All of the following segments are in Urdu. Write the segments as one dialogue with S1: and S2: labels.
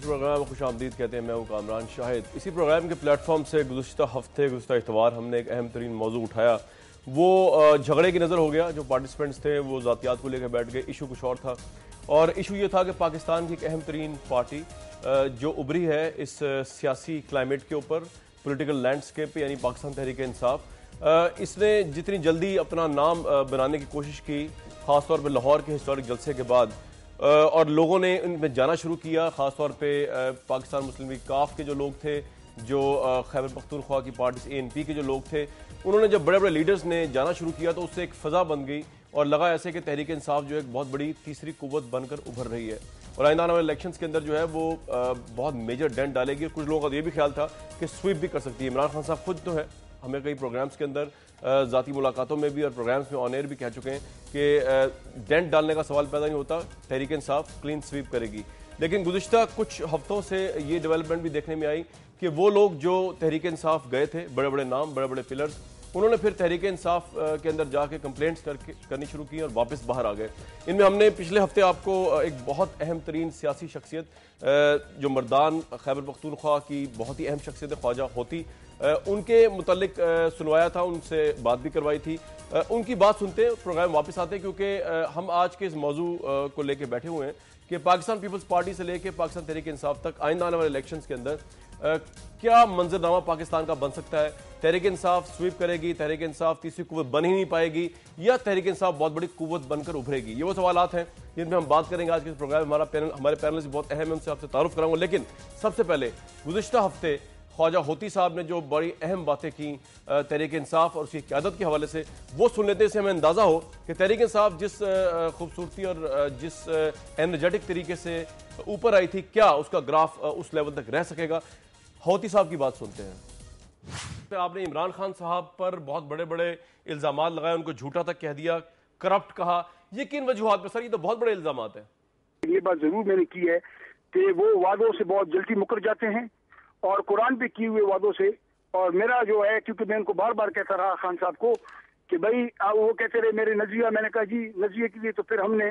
S1: پروگرام خوش آمدید کہتے ہیں. میں ہوں کامران شاہد. اسی پروگرام کے پلیٹ فارم سے گزشتہ اتوار ہم نے ایک اہم ترین موضوع اٹھایا. وہ جھگڑے کی نظر ہو گیا. جو پارٹیسپینٹس تھے وہ ذاتیات کو لے کے بیٹھ گئے. ایشو کچھ اور تھا, اور ایشو یہ تھا کہ پاکستان کی ایک اہم ترین پارٹی جو ابھری ہے اس سیاسی کلائمیٹ کے اوپر, پولیٹیکل لینڈسکیپ پہ, یعنی پاکستان تحریک انصاف, اس نے جتنی جلدی اپنا نام بنانے کی کوشش کی, خاص طور پہ لاہور کے ہسٹورک جلسے کے بعد, اور لوگوں نے ان میں جانا شروع کیا. خاص طور پہ پاکستان مسلم لیگ کاف کے جو لوگ تھے, جو خیبر پختونخوا کی پارٹی ANP کے جو لوگ تھے, انہوں نے جب بڑے بڑے لیڈرز نے جانا شروع کیا تو اس سے ایک فضا بن گئی, اور لگا ایسے کہ تحریک انصاف جو ایک بہت بڑی تیسری قوت بن کر ابھر رہی ہے, اور آئندہ آنے والے الیکشنز کے اندر جو ہے وہ بہت میجر ڈینٹ ڈالے گی. کچھ لوگوں کا یہ بھی خیال تھا کہ سویپ بھی کر سکتی ہے. عمران خان صاحب خود تو ہے, ہمیں کئی پروگرامز کے اندر ذاتی ملاقاتوں میں بھی اور پروگرامز میں آن ایئر بھی کہہ چکے ہیں کہ ڈینٹ ڈالنے کا سوال پیدا نہیں ہوتا, تحریک انصاف کلین سویپ کرے گی. لیکن گزشتہ کچھ ہفتوں سے یہ ڈیولپمنٹ بھی دیکھنے میں آئی کہ وہ لوگ جو تحریک انصاف گئے تھے, بڑے بڑے نام, بڑے بڑے پلرز, انہوں نے پھر تحریک انصاف کے اندر جا کے کمپلینٹس کرنی شروع کی اور واپس باہر آ گئے. ان میں ہم نے پچھلے ہفتے آپ کو ایک بہت اہم ترین سیاسی شخصیت جو مردان خیبر پختونخوا کی بہت ہی اہم شخصیت خواجہ ہوتی, ان کے متعلق سنوایا تھا, ان سے بات بھی کروائی تھی. ان کی بات سنتے پروگرام واپس آتے, کیونکہ ہم آج کے اس موضوع کو لے کے بیٹھے ہوئے ہیں کہ پاکستان پیپلز پارٹی سے لے کے پاکستان تحریک انصاف تک آئندہ آنے والے الیکشنز کے اندر کیا منظرنامہ پاکستان کا بن سکتا ہے. تحریک انصاف سویپ کرے گی, تحریک انصاف تیسری قوت بن ہی نہیں پائے گی, یا تحریک انصاف بہت بڑی قوت بن کر ابھرے گی. یہ وہ سوالات ہیں جن میں ہم بات کریں گے آج کے اس پروگرام میں. ہمارے پینلسٹ بہت اہم ہیں, ان سے آپ سے تعارف کراؤں گا. لیکن سب سے پہلے گزشتہ ہفتے خواجہ ہوتی صاحب نے جو بڑی اہم باتیں کی تحریک انصاف اور اس کی قیادت کے حوالے سے, وہ سن لیتے ہیں. سے ہمیں اندازہ ہو کہ تحریک انصاف جس خوبصورتی اور جس انرجیٹک طریقے سے اوپر آئی تھی, کیا اس کا گراف اس لیول تک رہ سکے گا. ہوتی صاحب کی بات سنتے ہیں. آپ نے عمران خان صاحب پر بہت بڑے بڑے الزامات لگائے, ان کو جھوٹا تک کہہ دیا, کرپٹ کہا. یہ کن وجوہات پہ سر؟ یہ تو بہت بڑے الزامات ہیں.
S2: یہ بات ضرور میں نے کی ہے کہ وہ وعدوں سے بہت جلدی مکر جاتے ہیں, اور قرآن پہ کیے ہوئے وعدوں سے. اور میرا جو ہے, کیونکہ میں ان کو بار بار کہتا رہا خان صاحب کو کہ بھائی وہ کہتے رہے میرے نظریہ, میں نے کہا جی نظریے کے لیے تو پھر ہم نے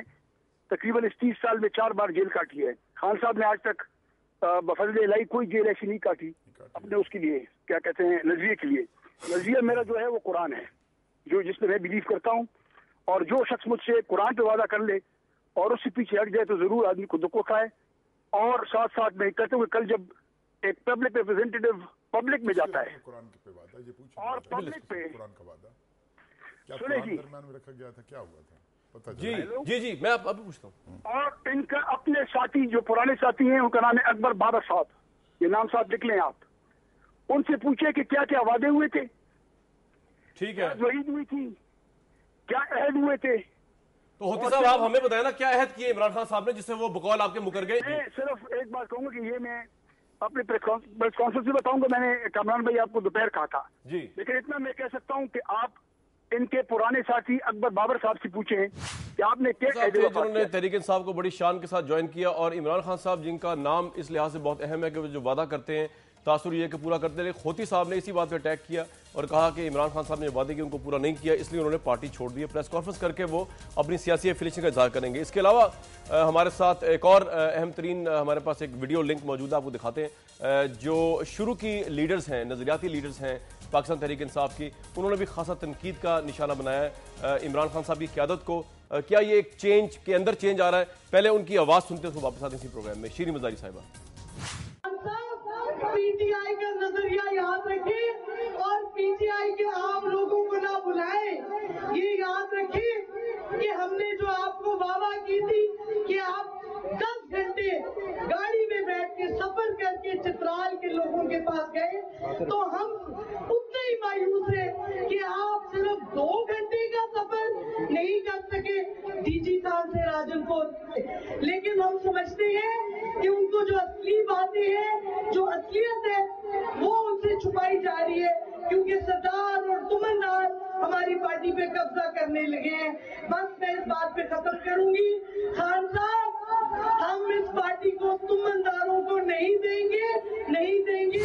S2: تقریباً اس 30 سال میں 4 بار جیل کاٹی ہے. خان صاحب نے آج تک بفضل الہی کوئی جیل ایسی نہیں کاٹی اپنے اس کے لیے, کیا کہتے ہیں, نظریے کے لیے. نظریہ میرا جو ہے وہ قرآن ہے, جو جس پہ میں بلیو کرتا ہوں. اور جو شخص مجھ سے قرآن پہ وعدہ کر لے اور اس سے پیچھے ہٹ جائے تو ضرور آدمی کو دکھ ہوتا ہے. اور ساتھ ساتھ میں کہتے ہوئے کل جب ایک پبلک ریپرزینٹیٹو پبلک میں جاتا ہے اور پبلک پہ سنے
S1: جی میں آپ ابھی پوچھتا ہوں.
S2: اور ان کا اپنے ساتھی جو پرانے ساتھی ہیں, ان کا نام ہے اکبر بابر صاحب, یہ نام صاحب لکھ لیں آپ. ان سے پوچھے کہ کیا کیا وعدے ہوئے تھے,
S1: ٹھیک ہے,
S2: وعید ہوئی تھی, کیا عہد ہوئے تھے.
S1: تو ہوتی صاحب آپ ہمیں بتائیں نا کیا عہد کیے عمران خان صاحب نے جس سے وہ بقول آپ کے مکر گئے.
S2: میں صرف ایک بات کہوں گا کہ یہ میں اپنے پریس کانفرنس میں بتاؤں گا. میں نے کامران بھائی آپ کو دوپہر کہا تھا
S1: جی,
S2: لیکن اتنا میں کہہ سکتا ہوں کہ آپ ان کے پرانے ساتھی اکبر بابر صاحب سے پوچھیں کہ آپ نے کیا
S1: جنہوں نے تحریک انصاف کو بڑی شان کے ساتھ جوائن کیا, اور عمران خان صاحب جن کا نام اس لحاظ سے بہت اہم ہے کہ وہ جو وعدہ کرتے ہیں تاثر یہ کہ پورا کرتے رہے. ہوتی صاحب نے اسی بات پہ اٹیک کیا اور کہا کہ عمران خان صاحب نے وعدے کی ان کو پورا نہیں کیا, اس لیے انہوں نے پارٹی چھوڑ دی. پریس کانفرنس کر کے وہ اپنی سیاسی ایفیلیشن کا اظہار کریں گے. اس کے علاوہ ہمارے ساتھ ایک اور اہم ترین ہمارے پاس ایک ویڈیو لنک موجود ہے, آپ کو دکھاتے ہیں. جو شروع کی لیڈرز ہیں, نظریاتی لیڈرز ہیں پاکستان تحریک انصاف کی, انہوں نے بھی خاصا تنقید کا نشانہ بنایا ہے عمران خان صاحب کی قیادت کو. کیا یہ ایک چینج کے اندر چینج آ رہا ہے؟ پہلے ان کی آواز سنتے ہیں, واپس آتے ہیں اسی پروگرام میں. شیریں مزاری صاحبہ.
S3: پی ٹی آئی کا نظریہ یاد رکھیں اور پی ٹی آئی کے عام لوگوں کو نہ بلائیں. یہ یاد رکھیں کہ ہم نے جو آپ کو وعدہ کی تھی کہ آپ 10 گھنٹے گاڑی میں بیٹھ کے سفر کر کے چترال کے لوگوں کے پاس گئے تو ہم اتنے ہی مایوس ہیں کہ آپ صرف 2 گھنٹے کا سفر نہیں کر سکے ڈی جی خان سے راجن پور. لیکن ہم سمجھتے ہیں کہ ان کو جو اصلی باتیں ہیں, جو اصلیت ہے, وہ ان سے چھپائی جا رہی ہے, کیونکہ سردار اور تمندار ہماری پارٹی پہ قبضہ کرنے لگے ہیں. بس میں اس بات پہ ختم کروں گی. خان صاحب, ہم اس پارٹی کو تمنداروں کو نہیں دیں گے.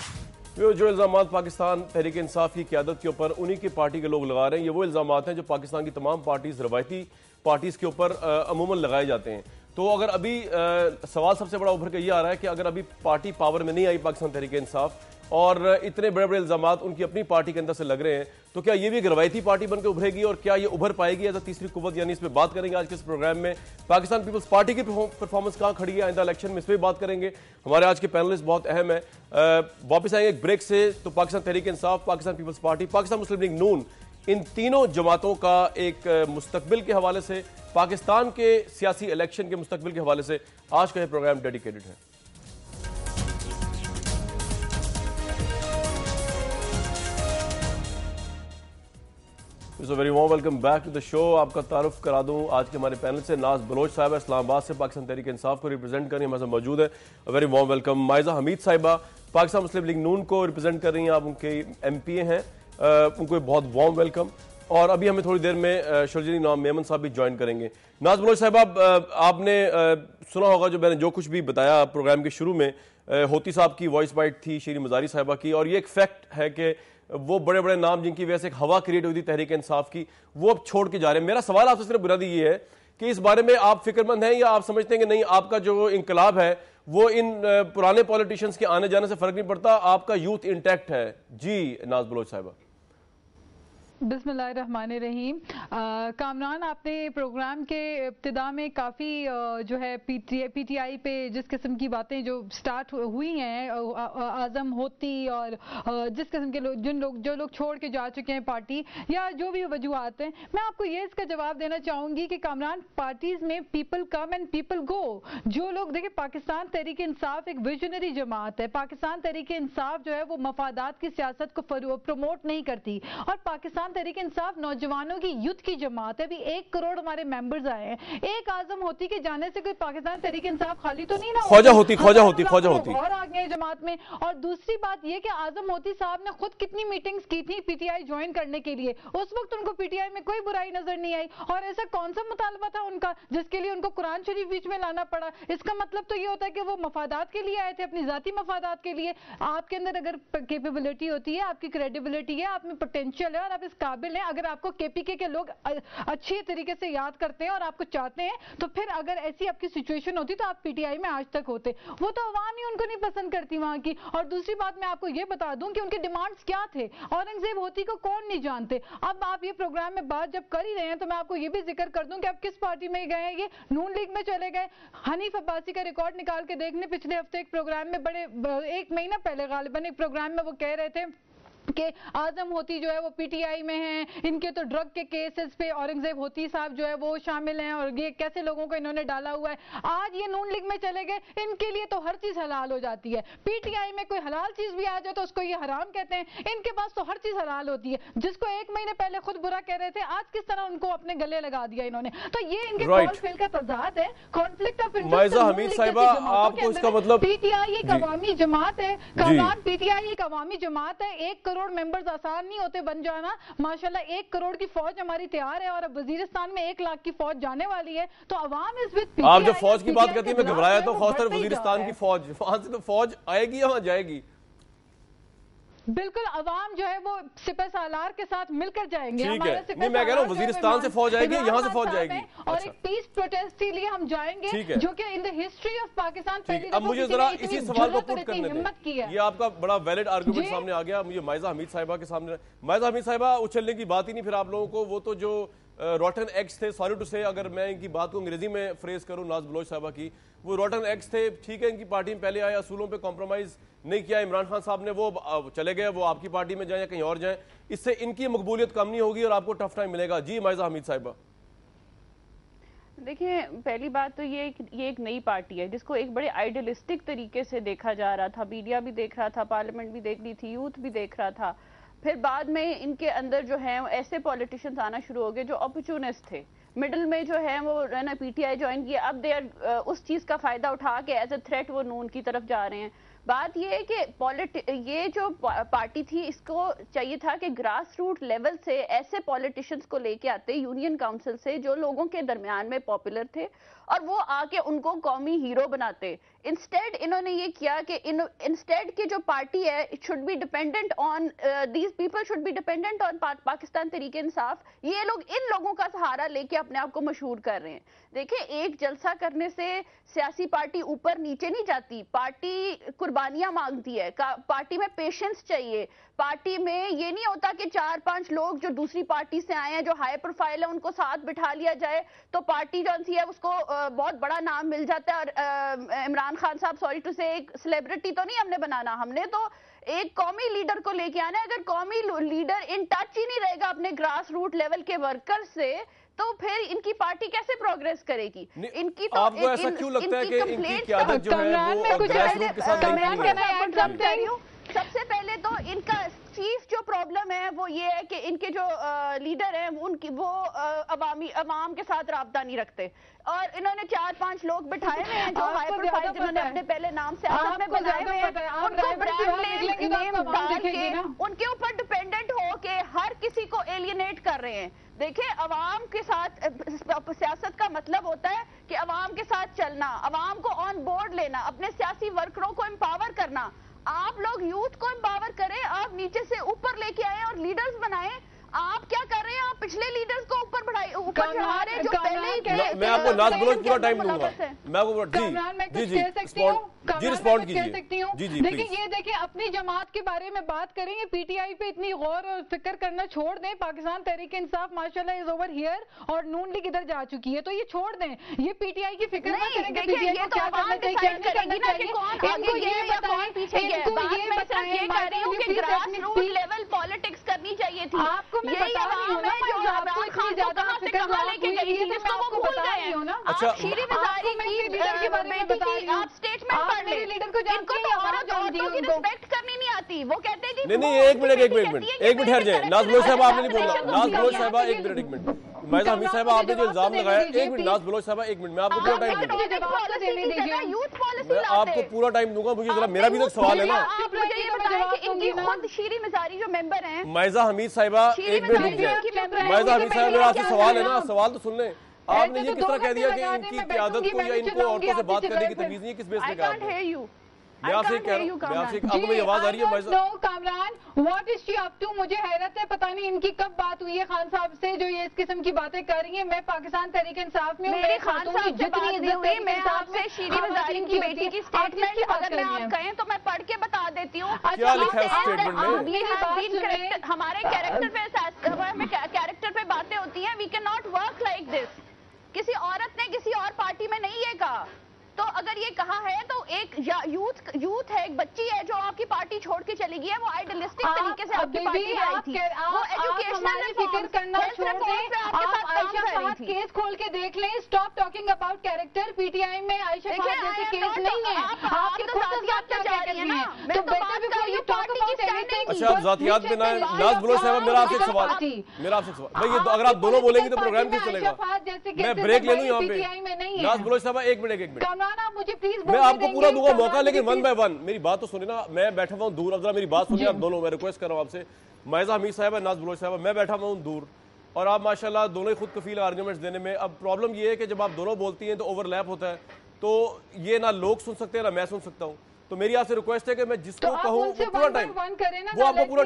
S1: جو الزامات پاکستان تحریک انصاف کی قیادت کے اوپر انہی کی پارٹی کے لوگ لگا رہے ہیں, یہ وہ الزامات ہیں جو پاکستان کی تمام پارٹیز, روایتی پارٹیز کے اوپر عموماً لگائے جاتے ہیں. تو اگر ابھی سوال سب سے بڑا ابھر کے یہ آ رہا ہے کہ اگر ابھی پارٹی پاور میں نہیں آئی پاکستان تحریک انصاف اور اتنے بڑے بڑے الزامات ان کی اپنی پارٹی کے اندر سے لگ رہے ہیں تو کیا یہ بھی ایک روایتی پارٹی بن کے ابھرے گی اور کیا یہ ابھر پائے گی ایز اے تیسری قوت؟ یعنی اس پہ بات کریں گے آج کے اس پروگرام میں. پاکستان پیپلز پارٹی کی پرفارمنس کہاں کھڑی ہے آئندہ الیکشن میں، اس پہ بات کریں گے. ہمارے آج کے پینلسٹ بہت اہم ہیں. واپس آئیں گے ایک بریک سے تو پاکستان تحریک انصاف، پاکستان پیپلز پارٹی، پاکستان مسلم لیگ نون، ان تینوں جماعتوں کا ایک مستقبل کے حوالے سے، پاکستان کے سیاسی الیکشن کے مستقبل کے حوالے سے آج کا یہ پروگرام ڈیڈیکیٹڈ ہے. Very warm welcome back to the show. آپ کا تعارف کرا دوں آج کے ہمارے پینل سے. ناز بلوچ صاحبہ اسلام آباد سے پاکستان تحریک انصاف کو ریپرزینٹ کر رہی ہیں، ہمارے ساتھ موجود ہے. Very warm welcome. Maiza Hameed صاحبہ پاکستان مسلم لیگ نون کو ریپرزینٹ کر رہی ہیں، آپ ان کے ایم پی اے ہیں، ان کو بہت وارم ویلکم. اور ابھی ہمیں تھوڑی دیر میں شرجیل نام میمن صاحب بھی جوائن کریں گے. ناز بلوچ صاحبہ، آپ نے سنا ہوگا جو میں نے جو کچھ بھی بتایا پروگرام کے شروع میں، ہوتی صاحب کی وائس بائٹ تھی شیریں مزاری صاحبہ کی، اور یہ ایک فیکٹ ہے کہ وہ بڑے بڑے نام جن کی وجہ سے ایک ہوا کریٹ ہوئی تھی تحریک انصاف کی، وہ اب چھوڑ کے جا رہے ہیں. میرا سوال آپ سے صرف بنیادی یہ ہے کہ اس بارے میں آپ فکر مند ہیں یا آپ سمجھتے ہیں کہ نہیں، آپ کا جو انقلاب ہے وہ ان پرانے پولیٹیشنز کے آنے جانے سے فرق نہیں پڑتا، آپ کا یوتھ انٹیکٹ ہے؟ جی ناز بلوچ صاحبہ.
S4: بسم اللہ الرحمن الرحیم. کامران، آپ نے پروگرام کے ابتدا میں کافی جو ہے پی ٹی آئی پہ جس قسم کی باتیں جو سٹارٹ ہوئی ہیں، اعظم ہوتی اور جس قسم کے جو لوگ چھوڑ کے جا چکے ہیں پارٹی یا جو بھی وجوہات ہیں، میں آپ کو یہ اس کا جواب دینا چاہوں گی کہ کامران، پارٹیز میں people come and people go. جو لوگ دیکھیں، پاکستان تحریک انصاف ایک ویژنری جماعت ہے. پاکستان تحریک انصاف جو ہے وہ مفادات کی سیاست کو پروموٹ نہیں کرتی، اور پاکستان تحریک انصاف نوجوانوں کی یوتھ کی جماعت ہے. ابھی 1 کروڑ ہمارے ممبرز آئے ہیں. ایک اعظم ہوتی کے جانے سے کوئی پاکستان تحریک انصاف خالی تو نہیں نہ
S1: خواجہ ہوتی
S4: اور آ گئے جماعت میں. اور دوسری بات یہ کہ اعظم ہوتی صاحب نے خود کتنی میٹنگز کی تھی پی ٹی آئی جوائن کرنے کے لیے، اس وقت ان کو پی ٹی آئی میں کوئی برائی نظر نہیں آئی. اور ایسا کون سا مطالبہ تھا ان کا جس کے لیے ان کو قرآن شریف بیچ میں لانا پڑا؟ اس کا مطلب تو یہ ہوتا ہے کہ وہ مفادات کے لیے آئے تھے، اپنی ذاتی مفادات کے لیے. آپ کے اندر اگر کیپیبلٹی ہوتی ہے، آپ کی کریڈیبلٹی ہے، آپ میں پوٹینشیل ہے اور آپ اس قابل ہیں، اگر آپ کو کے پی کے لوگ اچھی طریقے سے یاد کرتے ہیں اور آپ کو چاہتے ہیں، تو پھر اگر ایسی آپ کی سچویشن ہوتی تو آپ پی ٹی آئی میں آج تک ہوتے. وہ تو عوام ہی ان کو نہیں پسند کرتی وہاں کی. اور دوسری بات میں آپ کو یہ بتا دوں کہ ان کے ڈیمانڈز کیا تھے. اورنگزیب ہوتی کو کون نہیں جانتے؟ اب آپ یہ پروگرام میں بات جب کر ہی رہے ہیں تو میں آپ کو یہ بھی ذکر کر دوں کہ اب کس پارٹی میں گئے ہیں. یہ نون لیگ میں چلے گئے. حنیف عباسی کا ریکارڈ نکال کے دیکھنے، پچھلے ہفتے ایک پروگرام میں بڑے 1 مہینہ پہلے غالباً ایک پروگرام میں وہ کہہ رہے تھے کہ اعظم ہوتی جو ہے وہ پی ٹی آئی میں ہیں، ان کے تو ڈرگ کے کیسز پہ اورنگزیب ہوتی صاحب جو ہے وہ شامل ہیں، اور یہ کیسے لوگوں کو انہوں نے ڈالا ہوا ہے. آج یہ نون لیگ میں چلے گئے، ان کے لیے تو ہر چیز حلال ہو جاتی ہے. پی ٹی آئی میں کوئی حلال چیز بھی آ جائے تو اس کو یہ حرام کہتے ہیں. ان کے پاس تو ہر چیز حلال ہوتی ہے. جس کو 1 مہینے پہلے خود برا کہہ رہے تھے، آج کس طرح ان کو اپنے گلے لگا دیا انہوں نے. تو یہ ان کے قول فعل کا تضاد ہے، conflict of interest.
S1: Maiza Hameed صاحبہ، آپ کو اس کا مطلب
S4: پی ٹی آئی ایک عوامی جماعت ہے. کامران، پی ٹی آئی ایک عوامی جماعت ہے. 1 کروڑ ممبرز آسان نہیں ہوتے بن جانا. ماشاءاللہ 1 کروڑ کی فوج ہماری تیار ہے، اور اب وزیرستان میں 1 لاکھ کی فوج جانے والی ہے. تو عوام اس وقت
S1: آپ جب فوج کی بات کرتی ہیں میں گھبرایا تو خاص طور وزیرستان کی فوج، وہاں سے تو فوج آئے گی یا وہاں جائے گی؟
S4: بالکل، عوام جو ہے وہ سپہ سالار کے ساتھ مل کر جائیں گے.
S1: ٹھیک ہے، نہیں میں کہہ رہا ہوں وزیرستان سے فوج آئے گی، یہاں سے فوج جائے گی،
S4: اور ایک پیس پروٹیسٹ کے لیے ہم جائیں گے، جو کہ ان دی ہسٹری آف پاکستان پہلی دفعہ.
S1: اب مجھے ذرا اسی سوال کو پٹ کرنے دیں. یہ آپ کا بڑا ویلڈ آرگومنٹ سامنے آ گیا. مجھے مائزہ حمید صاحبہ کے سامنے، مائزہ حمید صاحبہ اچھلنے کی بات ہی نہیں پھر آپ لوگوں کو. وہ تو جو روٹن ایگز تھے، سوری ٹو سے اگر میں ان کی بات کو انگریزی میں فریز کروں ناز بلوچ صاحبہ کی، وہ روٹن ایگز تھے. ٹھیک ہے، ان کی پارٹی میں پہلے آئے، اصولوں پہ کمپرومائز نہیں کیا. عمران خان صاحب نے وہ چلے گئے، وہ آپ کی پارٹی میں جائیں یا کہیں اور جائیں، اس سے ان کی مقبولیت کم نہیں ہوگی اور آپ کو ٹف ٹائم ملے گا. جی مائزہ حمید صاحبہ.
S5: دیکھیں، پہلی بات تو یہ ایک نئی پارٹی ہے جس کو ایک بڑے آئیڈیلسٹک طریقے سے دیکھا جا رہا تھا. میڈیا بھی دیکھ رہا تھا، پارلیمنٹ بھی دیکھ رہی تھی، یوتھ بھی دیکھ رہا تھا. پھر بعد میں ان کے اندر جو ہیں ایسے پولیٹیشنز آنا شروع ہو گئے جو اپرچونسٹ تھے. مڈل میں جو ہے وہ پی ٹی آئی جوائن کیا. اب دے اس چیز کا فائدہ اٹھا کے ایز اے تھریٹ وہ نون کی طرف جا رہے ہیں. بات یہ ہے کہ یہ جو پارٹی تھی، اس کو چاہیے تھا کہ گراس روٹ لیول سے ایسے پولیٹیشنز کو لے کے آتے یونین کاؤنسل سے جو لوگوں کے درمیان میں پاپولر تھے اور وہ آ کے ان کو قومی ہیرو بناتے. انسٹیڈ انہوں نے یہ کیا کہ انسٹیڈ کی جو پارٹی ہے it should be dependent on these people should be dependent on Pakistan Tehreek Insaf. یہ لوگ ان لوگوں کا سہارا لے کے اپنے آپ کو مشہور کر رہے ہیں. دیکھیں ایک جلسہ کرنے سے سیاسی پارٹی اوپر نیچے نہیں جاتی, پارٹی قربانیاں مانگتی ہے, پارٹی میں پیشنس چاہیے. پارٹی میں یہ نہیں ہوتا کہ 4-5 لوگ جو دوسری پارٹی سے آئے ہیں جو ہائی پروفائل ہے ان کو ساتھ بٹھا لیا جائے تو پارٹی جو سی ہے اس کو بہت بڑا نام مل جاتا ہے. اور عمران خان صاحب سوری ٹو سے ایک سیلیبریٹی تو نہیں ہم نے بنانا, ہم نے تو ایک قومی لیڈر کو لے کے آنا ہے. اگر قومی لیڈر ان ٹچ ہی نہیں رہے گا اپنے گراس روٹ لیول کے ورکر سے تو پھر ان کی پارٹی کیسے پروگریس کرے گی؟ ان کی تو
S1: آپ کو ایسا کیوں لگتا ہے کہ ان کی قیادت جو ہے وہ گراس روٹ کے ساتھ لنک نہیں ہے؟
S5: سب سے پہلے تو ان کا چیف جو پرابلم ہے وہ یہ ہے کہ ان کے جو لیڈر ہیں وہ عوام کے ساتھ رابطہ نہیں رکھتے, اور انہوں نے 4-5 لوگ بٹھائے ہوئے ہیں جو ہائی پروفائل جنہوں نے اپنے پہلے نام سیاست میں بنائے ہوئے ہیں, ان کو برانڈ نیم ڈال کے ان کے اوپر ڈپینڈنٹ ہو کے ہر کسی کو ایلینیٹ کر رہے ہیں. دیکھیں عوام کے ساتھ سیاست کا مطلب ہوتا ہے کہ عوام کے ساتھ چلنا, عوام کو آن بورڈ لینا, اپنے سیاسی ورکروں کو امپاور کرنا. آپ لوگ یوتھ کو امپاور کریں, آپ نیچے سے اوپر لے کے آئیں اور لیڈرز بنائیں. آپ کیا کر رہے ہیں؟ آپ پچھلے لیڈرز کو اوپر چڑھا رہے ہیں جو پہلے.
S1: میں آپ کو ناز بلوچ پورا ٹائم دوں گا. میں آپ کو رسپونڈ کیجیے.
S4: دیکھیں یہ دیکھیں اپنی جماعت کے بارے میں بات کریں گے, پی ٹی آئی پہ اتنی غور اور فکر کرنا چھوڑ دیں. پاکستان تحریک انصاف ماشاءاللہ از اوور ہیئر اور نون لیگ ادھر جا چکی ہے, تو یہ چھوڑ دیں. یہ پی ٹی آئی کی فکر نہ کریں کہ پی ٹی آئی کو کیا کرنا چاہیے کیا نہیں کرنا چاہیے. ان کو یہ
S5: لیول پالیٹکس کرنی چاہیے تھی.
S4: آپ کو میں بتا رہی ہوں نا, جو آپ کو اتنی زیادہ فکر لے کے گئی تھی جس کو وہ بھول گئے ہیں.
S1: اچھا
S5: شیریں مزاری کی لیڈر کے بارے میں بتا رہی ہوں, آپ اسٹیٹمنٹ پڑھ لیں.
S4: لیڈر کو
S5: ان کو تو عورتوں کی رسپیکٹ کرنی نہیں آتی. وہ کہتے ہیں کہ
S1: نہیں ایک منٹ ٹھہر جائیں. ناز بلوچ صاحبہ آپ نے نہیں بولنا. ناز بلوچ صاحبہ ایک منٹ. مائزہ حمید صاحبہ آپ نے جو الزام لگایا, ایک منٹ ناز بلوچ صاحبہ ایک منٹ, میں آپ کو پورا ٹائم دوں گا. میں آپ کو پورا ٹائم دوں گا. مجھے ذرا میرا بھی تو سوال ہے نا.
S5: آپ مجھے یہ بتائیں کہ ان کی خود شیریں مزاری جو ممبر ہیں
S1: مائزہ حمید صاحبہ ایک منٹ رک جائیں. مائزہ حمید صاحبہ میرا آپ سے سوال ہے نا, سوال تو سن لیں. آپ نے یہ کس طرح کہہ دیا کہ ان کی قیادت کو یا ان کو عورتوں سے بات کرنے کی تمیز نہیں ہے, کس بیس پہ کہا آپ نے؟ میں آپ سے کہہ رہا ہوں, آپ کو میری آواز آ رہی ہے Maiza?
S4: Kamran what is she up to, مجھے حیرت ہے, پتہ نہیں ان کی کب بات ہوئی ہے خان صاحب سے جو یہ اس قسم کی باتیں کر رہی ہیں. میں پاکستان تحریک انصاف میں ہوں,
S5: میرے خان صاحب جتنی عزت ہوئی میں آپ سے شیریں مزاری کی بیٹی کی سٹیٹمنٹ اگر میں آپ کہیں تو میں پڑھ کے بتا دیتی ہوں.
S1: کیا لکھا ہے سٹیٹمنٹ میں؟
S5: ہمارے کیریکٹر پہ باتیں ہوتی ہیں. We can not work like this. کسی عورت نے کسی اور پارٹی میں نہیں یہ کہا. تو اگر یہ کہا ہے تو ایک یوتھ ہے, ایک بچی ہے جو آپ کی پارٹی چھوڑ کے چلی گئی ہے, وہ آئیڈیلسٹک طریقے سے آپ کی پارٹی میں آئی تھی. وہ ایجوکیشنل
S4: فکر کرنا چھوڑ دیں. آپ عائشہ فہد کیس کھول کے دیکھ لیں. Stop talking about character. P T I میں عائشہ فہد جیسے کیس نہیں ہے. آپ کے خود کیا کہتی ہیں, تو better before you talk about every thing.
S1: اچھا آپ ذاتیات میں نہ, ناز بلوچ صاحبہ میرا آپ سے ایک سوال, بھائی یہ اگر آپ دونوں بولیں گے تو پروگرام کس چلے گا؟ میں بریک لے لوں یہاں پہ. ناز بلوچ صاحبہ ایک منٹ. میں آپ کو پورا دوں گا موقع, لیکن ون بائی ون میری بات تو سنیں نا. میں بیٹھا ہوا ہوں دور, اب ذرا میری بات سنیں آپ دونوں. میں ریکویسٹ کر رہا ہوں آپ سے, مائزہ حمید صاحبہ, ناز بلوچ صاحبہ, میں بیٹھا ہوا ہوں دور اور آپ ماشاءاللہ دونوں ہی خود کفیل آرگومنٹس دینے میں. اب پرابلم یہ ہے کہ جب آپ دونوں بولتی ہیں تو اوور لیپ ہوتا ہے, تو یہ نہ لوگ سن سکتے ہیں نہ میں سن سکتا ہوں. تو میری آپ سے ریکویسٹ ہے کہ میں جس کو کہوں وہ پورا ٹائم, وہ آپ کو پورا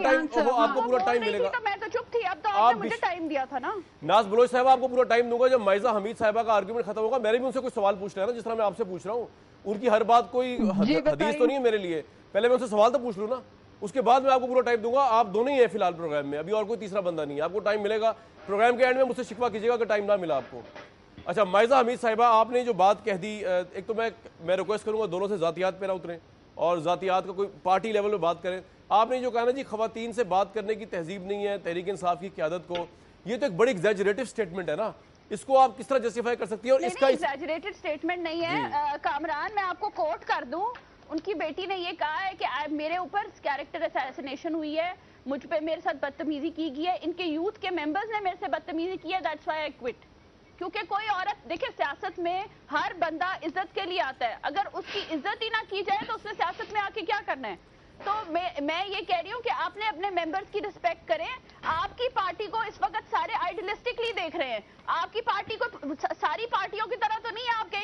S1: ٹائم ملے گا.
S5: میں تو چپ تھی, اب تو آپ نے مجھے ٹائم دیا تھا نا.
S1: ناز بلوچ صاحبہ آپ کو پورا ٹائم دوں گا. جب مائزہ حمید صاحبہ کا آرگومنٹ ختم ہوگا, میں نے بھی ان سے کوئی سوال پوچھنا ہے نا, جس طرح میں آپ سے پوچھ رہا ہوں. ان کی ہر بات کوئی حدیث تو نہیں ہے میرے لیے. پہلے میں ان سے سوال تو پوچھ لوں نا, اس کے بعد میں آپ کو پورا ٹائم دوں گا. آپ دونوں ہی ہیں فی الحال پروگرام میں, ابھی اور کوئی تیسرا بندہ نہیں ہے. آپ کو ٹائم ملے گا پروگرام کے اینڈ میں. مجھ سے شکوہ کیجیے گا کہ ٹائم نہ ملا آپ کو. اچھا مائزہ حمید صاحبہ, آپ نے جو بات کہہ دی, ایک تو میں ریکویسٹ کروں گا دونوں سے ذاتیات پہ نہ اتریں اور ذاتیات کا کوئی پارٹی لیول میں بات کریں. آپ نے جو کہا نا جی خواتین سے بات کرنے کی تہذیب نہیں ہے تحریک انصاف کی قیادت کو, یہ تو ایک بڑی ایگزیجریٹو سٹیٹمنٹ ہے نا. اس کو آپ کس طرح جسٹیفائی کر سکتی ہیں؟ اور اس کا
S5: ایگزیجریٹڈ سٹیٹمنٹ نہیں ہے کامران. میں آپ کو کوٹ کر دوں, ان کی بیٹی نے یہ کہا ہے کہ میرے اوپر کیریکٹر اسیسینیشن ہوئی ہے, مجھ پہ میرے ساتھ بدتمیزی کی گئی ہے, ان کے یوتھ کے ممبرز نے میرے سے بدتمیزی کی ہے, دیٹس وائی آئی کوئٹ. کیونکہ کوئی عورت, دیکھیں سیاست میں ہر بندہ عزت کے لیے آتا ہے, اگر اس کی عزت ہی نہ کی جائے تو اس نے سیاست میں آ کے کیا کرنا ہے. تو میں یہ کہہ رہی ہوں کہ آپ نے اپنے ممبرز کی رسپیکٹ کریں. آپ کی پارٹی کو اس وقت سارے آئیڈیلسٹکلی دیکھ رہے ہیں. آپ کی پارٹی کو ساری پارٹیوں کی طرح تو نہیں ہے. آپ کہیں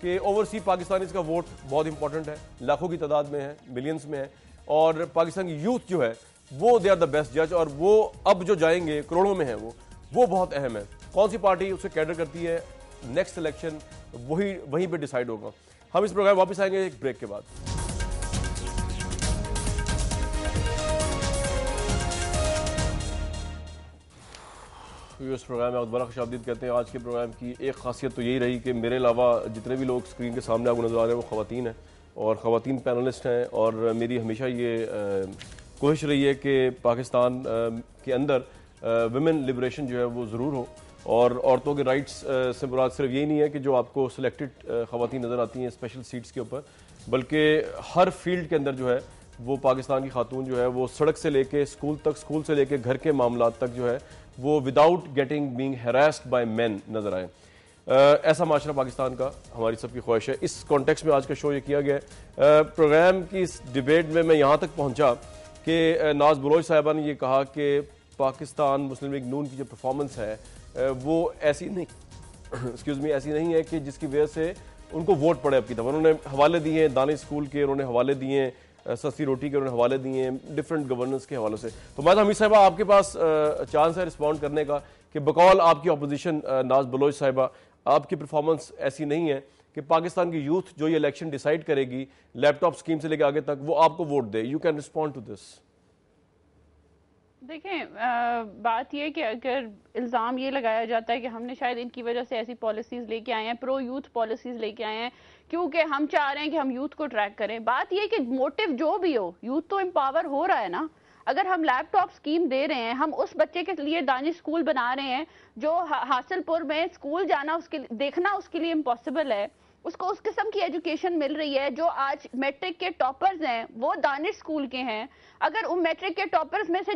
S1: کہ اوورسی پاکستانیز کا ووٹ بہت امپورٹنٹ ہے، لاکھوں کی تعداد میں ہے، ملینز میں ہے، اور پاکستان کی یوتھ جو ہے وہ دے آر دا بیسٹ جج، اور وہ اب جو جائیں گے کروڑوں میں ہیں وہ بہت اہم ہے. کون سی پارٹی اسے کیڈر کرتی ہے نیکسٹ الیکشن وہیں پہ ڈیسائیڈ ہوگا. ہم اس پروگرام واپس آئیں گے ایک بریک کے بعد. اس پروگرام میں دوبارہ خوش آمدید کہتے ہیں. آج کے پروگرام کی ایک خاصیت تو یہی رہی کہ میرے علاوہ جتنے بھی لوگ اسکرین کے سامنے آپ کو نظر آ رہے ہیں وہ خواتین ہیں اور خواتین پینلسٹ ہیں، اور میری ہمیشہ یہ کوشش رہی ہے کہ پاکستان کے اندر ویمن لبریشن جو ہے وہ ضرور ہو، اور عورتوں کے رائٹس سے مراد صرف یہی نہیں ہے کہ جو آپ کو سلیکٹڈ خواتین نظر آتی ہیں اسپیشل سیٹس کے اوپر، بلکہ ہر فیلڈ کے اندر جو ہے وہ پاکستان کی خاتون جو ہے وہ سڑک سے لے کے اسکول تک، اسکول سے لے کے گھر کے معاملات تک جو ہے وہ وداؤٹ گیٹنگ بینگ ہیراسڈ بائی مین نظر آئیں. ایسا معاشرہ پاکستان کا ہماری سب کی خواہش ہے. اس کانٹیکس میں آج کا شو یہ کیا گیا ہے. پروگرام کی اس ڈیبیٹ میں یہاں تک پہنچا کہ ناز بلوچ صاحبہ نے یہ کہا کہ پاکستان مسلم لیگ نون کی جو پرفارمنس ہے وہ ایسی نہیں ہے کہ جس کی وجہ سے ان کو ووٹ پڑے اب کی طرف. انہوں نے حوالے دیے ہیں دانش اسکول کے، انہوں نے حوالے دیے ہیں سستی روٹی کے، انہوں نے حوالے دیے ہیں ڈفرینٹ گورننس کے حوالوں سے. تو ماہدہ حمید صاحبہ آپ کے پاس چانس ہے رسپونڈ کرنے کا کہ بقول آپ کی اپوزیشن ناز بلوچ صاحبہ آپ کی پرفارمنس ایسی نہیں ہے کہ پاکستان کی یوتھ جو یہ الیکشن ڈیسائیڈ کرے گی لیپ ٹاپ اسکیم سے لے کے آگے تک وہ آپ کو ووٹ دے. You can respond to this.
S5: دیکھیں بات یہ کہ اگر الزام یہ لگایا جاتا ہے کہ ہم نے شاید ان کی وجہ سے ایسی پالیسیز لے کے آئے ہیں، پرو یوتھ پالیسیز لے کے آئے ہیں کیونکہ ہم چاہ رہے ہیں کہ ہم یوتھ کو ٹریک کریں. بات یہ کہ موٹیو جو بھی ہو، یوتھ تو امپاور ہو رہا ہے نا. اگر ہم لیپ ٹاپ سکیم دے رہے ہیں، ہم اس بچے کے لیے دانش سکول بنا رہے ہیں جو حاصل پور میں سکول جانا اس کے دیکھنا اس کے لیے امپاسبل ہے، اس کو اس قسم کی ایجوکیشن مل رہی ہے. جو آج میٹرک کے ٹاپرز ہیں وہ دانش سکول کے ہیں. اگر ان میٹرک کے ٹاپرز میں سے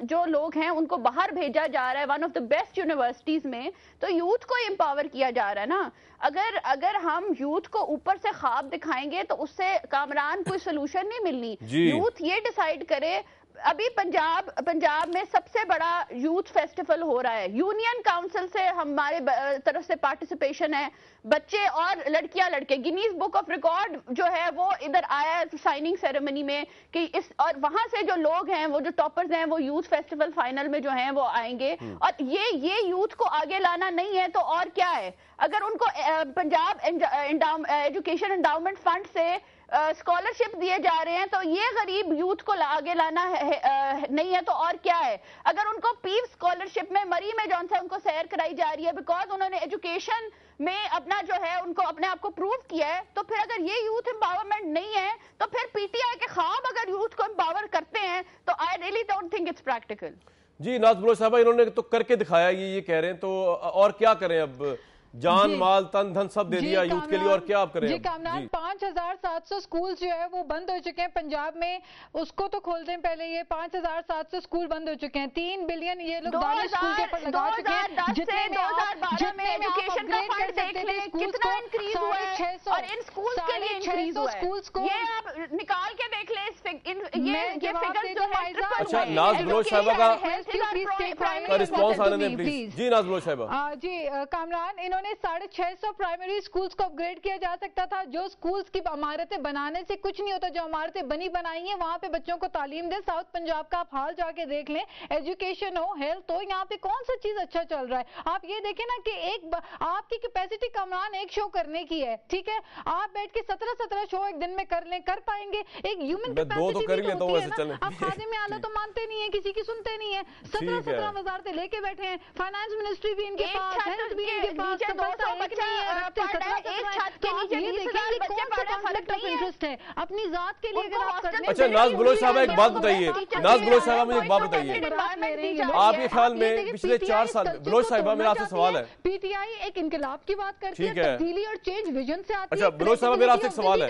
S5: جو لوگ ہیں ان کو باہر بھیجا جا رہا ہے one of the best universities میں، تو یوتھ کو امپاور کیا جا رہا ہے نا. اگر ہم یوتھ کو اوپر سے خواب دکھائیں گے تو اس سے کامران کوئی سولوشن نہیں ملنی. یوتھ یہ ڈیسائیڈ کرے. ابھی پنجاب میں سب سے بڑا یوتھ فیسٹیول ہو رہا ہے، یونین کاؤنسل سے ہمارے طرف سے پارٹیسپیشن ہے. بچے اور لڑکیاں لڑکے، گینیز بک آف ریکارڈ جو ہے وہ ادھر آیا ہے سائننگ سیریمنی میں کہ اور وہاں سے جو لوگ ہیں وہ جو ٹاپرز ہیں وہ یوتھ فیسٹیول فائنل میں جو ہیں وہ آئیں گے. اور یہ یوتھ کو آگے لانا نہیں ہے تو اور کیا ہے؟ اگر ان کو پنجاب ایجوکیشن انڈاؤمنٹ فنڈ سے اسکالرشپ دیے جا رہے ہیں تو یہ غریب یوتھ کو آگے لانا نہیں ہے تو اور کیا ہے؟ اگر ان کو پیو اسکالرشپ میں مری میں جون سے ان کو سیر کرائی جا رہی ہے بیکاز انہوں نے ایجوکیشن میں اپنا جو ہے ان کو اپنے آپ کو پروو کیا ہے، تو پھر اگر یہ یوتھ امپاورمنٹ نہیں ہے تو پھر پی ٹی آئی کے خواب اگر یوتھ کو امپاور کرتے ہیں تو I really don't think it's practical.
S1: جی ناز بلوچ صاحبہ انہوں نے تو کر کے دکھایا، یہ کہہ رہے ہیں تو اور کیا کریں؟ اب جان مال تن دھن سب دے دیا یوتھ کے لیے، اور کیا آپ کریں؟
S4: جی کامران 5700 سکول جو ہے وہ بند ہو چکے ہیں پنجاب میں. اس کو تو کھول دیں پہلے. یہ 5700 سکول بند ہو چکے ہیں. 3 بلین یہ لوگ دانش سکول کے اوپر لگا چکے ہیں. جتنے میں
S5: ایجوکیشن کا فنڈ دیکھ لیں کتنا انکریز ہوا ہے اور ان سکولز کے لیے انکریز ہوا ہے. یہ آپ نکال کے دیکھ لیں یہ فگرز جو ہے.
S1: اچھا ناز بلوچ صاحبہ کا رسپانس آنے دیں پلیز. جی ناز بلوچ صاحبہ.
S4: جی کامران انہوں نے 650 پرائمری سکولز کو اپ گریڈ کیا جا سکتا تھا. جو سکولز کی عمارتیں بنانے سے کچھ نہیں ہوتا، جو عمارتیں بنائی ہیں وہاں پہ بچوں کو تعلیم دیں. ساؤتھ پنجاب کا آپ حال جا کے دیکھ لیں، ایجوکیشن ہو، ہیلتھ ہو، یہاں پہ کون سا چیز اچھا چل رہا ہے؟ آپ یہ دیکھیں نا کہ آپ کی کیپیسٹی کامران ایک شو کرنے کی ہے، ٹھیک ہے؟ آپ بیٹھ کے 17 شو ایک دن میں کر لیں، کر پائیں گے؟ ایک ہیومن کیپیسٹی بھی تو ہوتی ہے نا. آپ خادم اعلیٰ تو مانتے نہیں ہیں، کسی کی سنتے نہیں ہیں. 17 وزارتیں لے کے بیٹھے ہیں، فائنانس منسٹری بھی ان کے پاس، ہیلتھ بھی ان کے پاس. اپنی ذات کے لیے.
S1: اچھا ناز بلوچ صاحبہ ایک بات بتائیے، ناز بلوچ صاحبہ مجھے ایک بات بتائیے، آپ کے خیال میں پچھلے 4 سال بلوچ صاحبہ میرا آپ سے سوال ہے.
S4: پی ٹی آئی ایک انقلاب کی بات کرتی ہے، تبدیلی اور چینج ویژن سے آتی ہے.
S1: اچھا بلوچ صاحبہ میرا آپ سے ایک سوال ہے.